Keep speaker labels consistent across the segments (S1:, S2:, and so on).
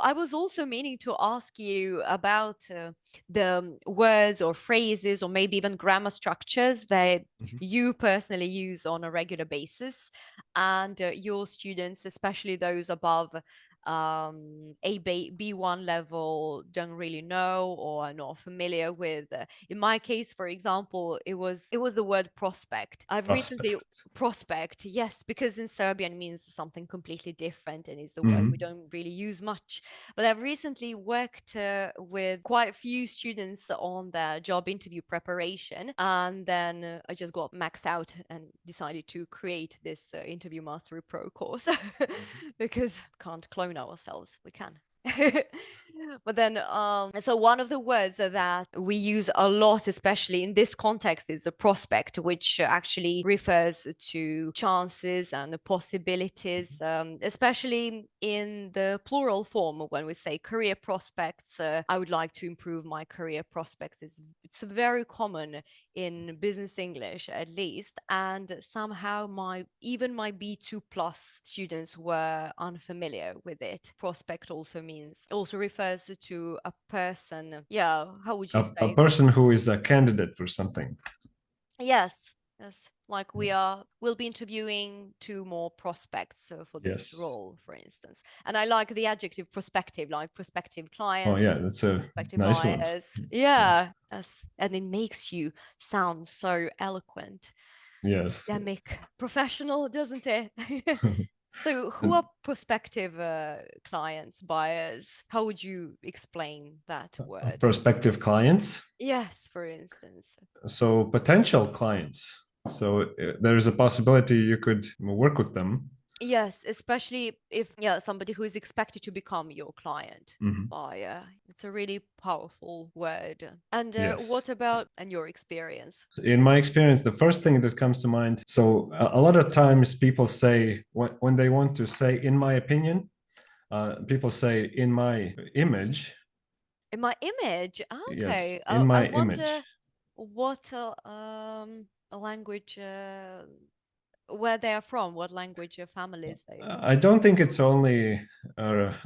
S1: I was also meaning to ask you about the words or phrases or maybe even grammar structures that
S2: Mhm.
S1: you personally use on a regular basis, and your students, especially those above B1 level, don't really know or are not familiar with. In my case, for example, it was the word prospect. I've recently
S2: Prospect.
S1: prospect, yes, because in Serbian it means something completely different and it's a word we
S2: Mhm.
S1: don't really use much. But I've recently worked with quite a few students on their job interview preparation, and then I just got maxed out and decided to create this interview mastery pro course
S2: Mhm.
S1: because can't clone ourselves. We can. But then, so one of the words that we use a lot, especially in this context, is a prospect, which actually refers to chances and possibilities, especially in the plural form when we say career prospects. I would like to improve my career prospects. It's very common in business English, at least, and somehow my B2 plus students were unfamiliar with it. Prospect also refers to a person. Yeah, how would you
S2: A
S1: say?
S2: person who is a candidate for something.
S1: Yes, yes. Like we'll be interviewing two more prospects for this
S2: Yes.
S1: role, for instance. And I like the adjective prospective, like prospective
S2: Oh
S1: clients,
S2: yeah, that's a
S1: prospective
S2: nice one.
S1: buyers.
S2: Yeah.
S1: Yeah, yes. And it makes you sound so eloquent,
S2: Yes.
S1: academic, professional, doesn't it? So, who
S2: And
S1: are prospective clients, buyers? How would you explain that word?
S2: prospective clients.
S1: Yes, for instance.
S2: So potential clients. So there's a possibility you could work with them.
S1: Yes, especially if, yeah, somebody who is expected to become your client
S2: Mhm.
S1: buyer. It's a really powerful word. And
S2: Yes.
S1: what about and your experience?
S2: In my experience, the first thing that comes to mind, so a lot of times people say, when they want to say, in my opinion, people say, in my image.
S1: In my image? Ah,
S2: Yes,
S1: okay.
S2: in
S1: I
S2: my image.
S1: wonder what a language where they are from, what language families they.
S2: I don't think it's only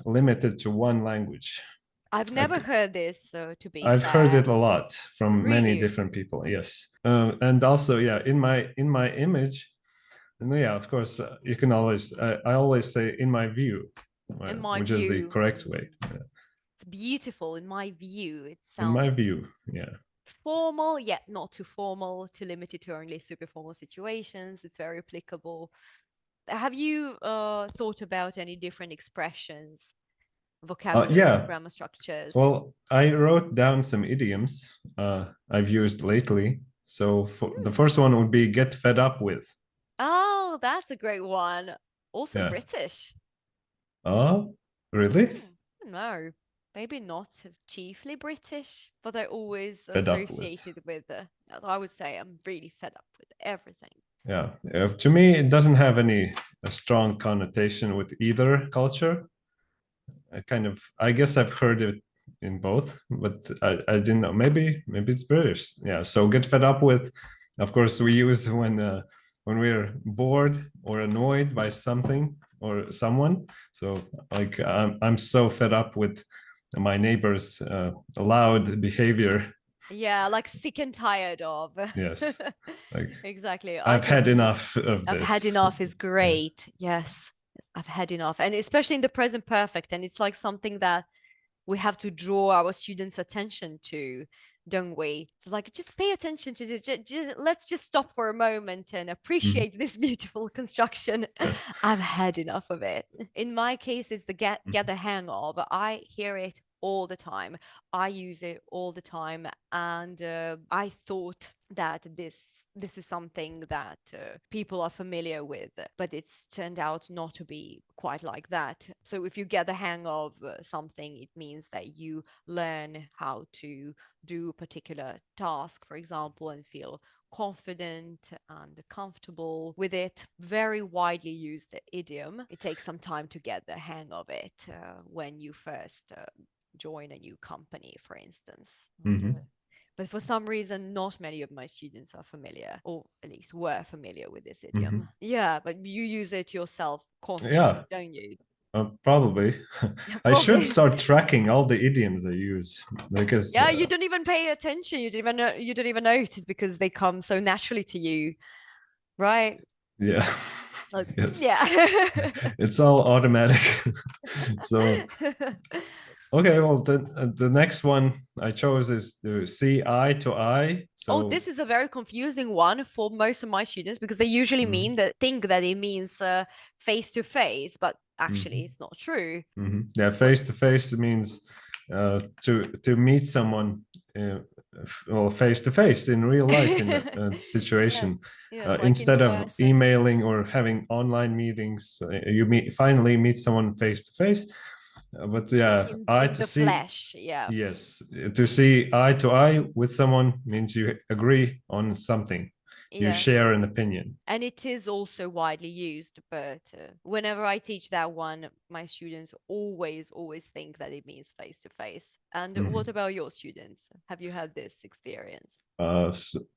S2: limited to one language.
S1: I've never
S2: Like,
S1: heard this, to be
S2: I've heard
S1: fair.
S2: it a lot from many
S1: Really?
S2: different people. Yes, and also, yeah, in my image, and yeah, of course, you can always. I always say in my view,
S1: In my
S2: which is the
S1: view,
S2: correct way.
S1: it's beautiful. In my view, it
S2: In my
S1: sounds
S2: view, yeah.
S1: formal, yet not too formal, too limited to only super formal situations. It's very applicable. Have you thought about any different expressions, vocabulary,
S2: Yeah.
S1: grammar structures?
S2: Well, I wrote down some idioms I've used lately. So for, the
S1: Hmm.
S2: first one would be get fed up with.
S1: Oh, that's a great one. Also
S2: Yeah.
S1: British.
S2: Oh, really?
S1: Hmm. No, maybe not chiefly British, but they're always
S2: Fed up with.
S1: associated with. I would say I'm really fed up with everything.
S2: Yeah. To me, it doesn't have any a strong connotation with either culture. I guess I've heard it in both, but I didn't know. Maybe it's British. Yeah. So get fed up with, of course, we use when we're bored or annoyed by something or someone. So like I'm so fed up with my neighbor's loud behavior.
S1: Yeah, like sick and tired of.
S2: Yes. Like
S1: Exactly. I
S2: I've had
S1: totally understand.
S2: enough of
S1: I've had
S2: this.
S1: enough is
S2: Yeah.
S1: great. Yes. Yes, I've had enough. And especially in the present perfect. And it's like something that we have to draw our students' attention to, don't we? So like just pay attention to this. Let's just stop for a moment and
S2: Mhm.
S1: appreciate this beautiful construction.
S2: Yes.
S1: I've had enough of it. In my case, it's the get
S2: Mhm.
S1: the hang of. I hear it all the time. I use it all the time, and I thought that this is something that people are familiar with, but it's turned out not to be quite like that. So if you get the hang of something, it means that you learn how to do a particular task, for example, and feel confident and comfortable with it. Very widely used idiom. It takes some time to get the hang of it when you first join a new company, for instance.
S2: Mhm.
S1: But for some reason, not many of my students are familiar, or at least were familiar with this idiom.
S2: Mhm.
S1: Yeah, but you use it yourself constantly,
S2: Yeah.
S1: don't you?
S2: Probably.
S1: Yeah,
S2: I should
S1: probably.
S2: start tracking all the idioms I use because
S1: Yeah, you don't even pay attention. You didn't even know, you didn't even notice because they come so naturally to you, right?
S2: yeah,
S1: Like,
S2: yes,
S1: yeah.
S2: it's all automatic. So okay, well the next one I chose is to see eye to eye.
S1: Oh,
S2: So
S1: this is a very confusing one for most of my students because they usually
S2: mhm,
S1: think that it means face to face, but actually
S2: mhm,
S1: it's not true.
S2: yeah,
S1: What?
S2: face to face means to meet someone well face to face in real life in a
S1: Yes,
S2: situation
S1: yes, like in
S2: instead of
S1: person,
S2: emailing or having online meetings. You finally meet someone face to face. But
S1: like
S2: yeah, eye
S1: in
S2: to
S1: the
S2: see.
S1: flesh. Yeah.
S2: Yes, to see eye to eye with someone means you agree on something. You
S1: Yes.
S2: share an opinion.
S1: And it is also widely used, but whenever I teach that one, my students always think that it means face to face. And what
S2: Mhm.
S1: about your students? Have you had this experience?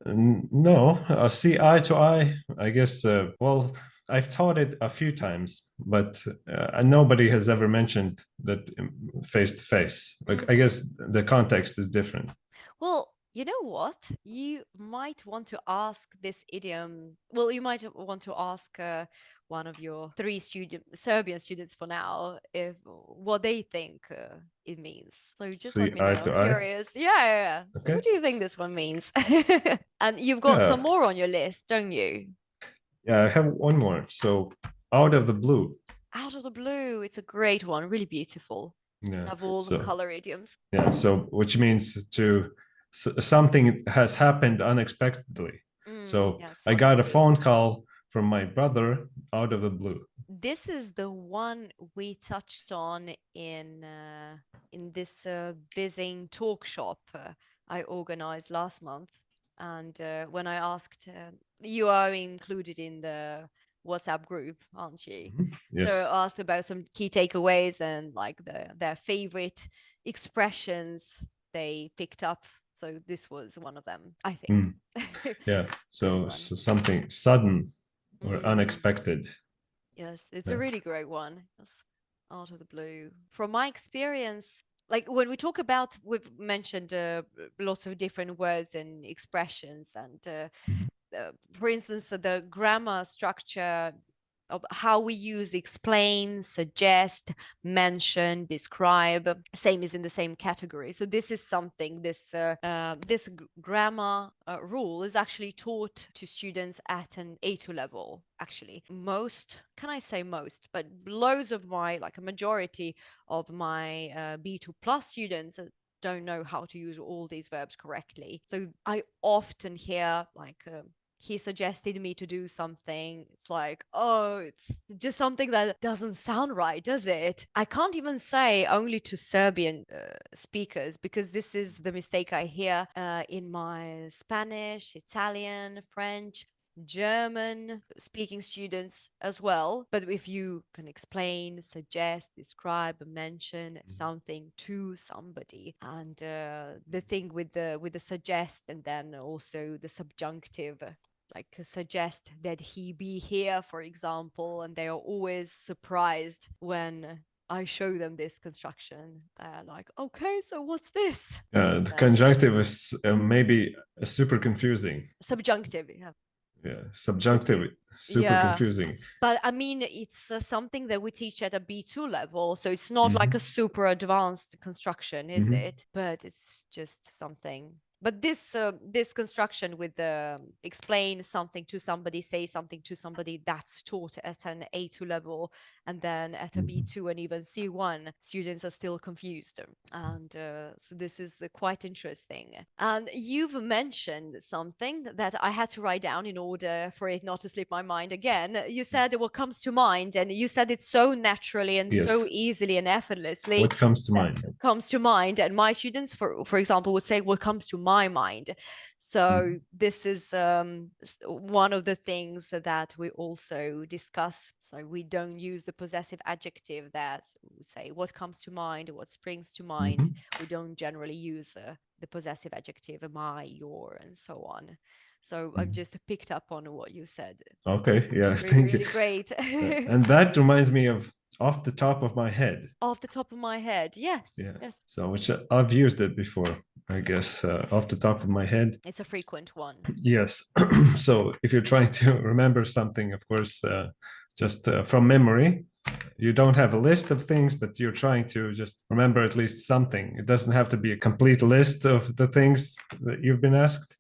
S2: No, see eye to eye. I guess. Well, I've taught it a few times, but nobody has ever mentioned that face to face. Like, I
S1: Mm.
S2: guess the context is different.
S1: Well, you know what? You might want to ask this idiom. Well, you might want to ask one of your three Serbian students for now if what they think it means. So just let
S2: See
S1: me
S2: eye
S1: know. I'm
S2: to eye.
S1: curious. Yeah. So what
S2: Okay.
S1: do you think this one means? And you've got some
S2: Yeah.
S1: more on your list, don't you?
S2: Yeah. I have one more. So out of the blue.
S1: Out of the blue. It's a great one, really beautiful.
S2: Yeah.
S1: Love all the
S2: So
S1: color idioms.
S2: yeah. So which means to something has happened unexpectedly. So
S1: Yes,
S2: I
S1: out of the
S2: got a
S1: blue.
S2: phone call from my brother out of the blue.
S1: This is the one we touched on in this BizEng talk shop I organized last month. And when I asked, you are included in the WhatsApp group, aren't you? So
S2: Yes.
S1: I asked about some key takeaways and like their favorite expressions they picked up. So this was one of them, I think.
S2: Mm. Yeah.
S1: Great
S2: So,
S1: one.
S2: so something sudden or
S1: Mm.
S2: unexpected.
S1: Yes, it's a
S2: Yeah.
S1: really great one. It's out of the blue. From my experience, like when we talk about, we've mentioned lots of different words and expressions, and for instance, the grammar structure of how we use explain, suggest, mention, describe, same is in the same category. So this is something, this grammar rule is actually taught to students at an A2 level, actually. Most, can I say most, but loads of my, like a majority of my B2 plus students don't know how to use all these verbs correctly. So I often hear like he suggested me to do something. It's like, oh, it's just something that doesn't sound right, does it? I can't even say only to Serbian speakers because this is the mistake I hear in my Spanish, Italian, French, German speaking students as well. But if you can explain, suggest, describe, mention something to somebody, and the thing with the suggest and then also the subjunctive, like suggest that he be here, for example, and they are always surprised when I show them this construction. Like, okay, so what's this?
S2: The conjunctive is maybe super confusing.
S1: Subjunctive, yeah.
S2: Yeah.
S1: So do
S2: Subjunctive, super
S1: yeah.
S2: confusing.
S1: But I mean, it's something that we teach at a B2 level. So it's not like a
S2: Hmm.
S1: super advanced construction, is
S2: Hmm.
S1: it? But it's just something. But this construction with the explain something to somebody, say something to somebody, that's taught at an A2 level, and then at a B2 and even C1, students are still confused. And so this is quite interesting. And you've mentioned something that I had to write down in order for it not to slip my mind again. You said what comes to mind, and you said it so naturally and so
S2: Yes.
S1: easily and effortlessly
S2: What comes to
S1: that
S2: mind?
S1: comes to mind. And my students, for example, would say what comes to my mind. So
S2: Mhm.
S1: this is one of the things that we also discuss. So we don't use the possessive adjective that we say what comes to mind, what springs to mind.
S2: Mhm.
S1: We don't generally use the possessive adjective my, your, and so on. So I've
S2: Mhm.
S1: just picked up on what you said.
S2: Okay. Yeah.
S1: Really,
S2: Thank you.
S1: really great.
S2: And that reminds me of Off the top of my head.
S1: Off the top of my head. Yes.
S2: Yeah.
S1: Yes.
S2: So, which I've used it before, I guess, off the top of my head.
S1: It's a frequent one.
S2: Yes. So, if you're trying to remember something, of course, just from memory, you don't have a list of things, but you're trying to just remember at least something. It doesn't have to be a complete list of the things that you've been asked.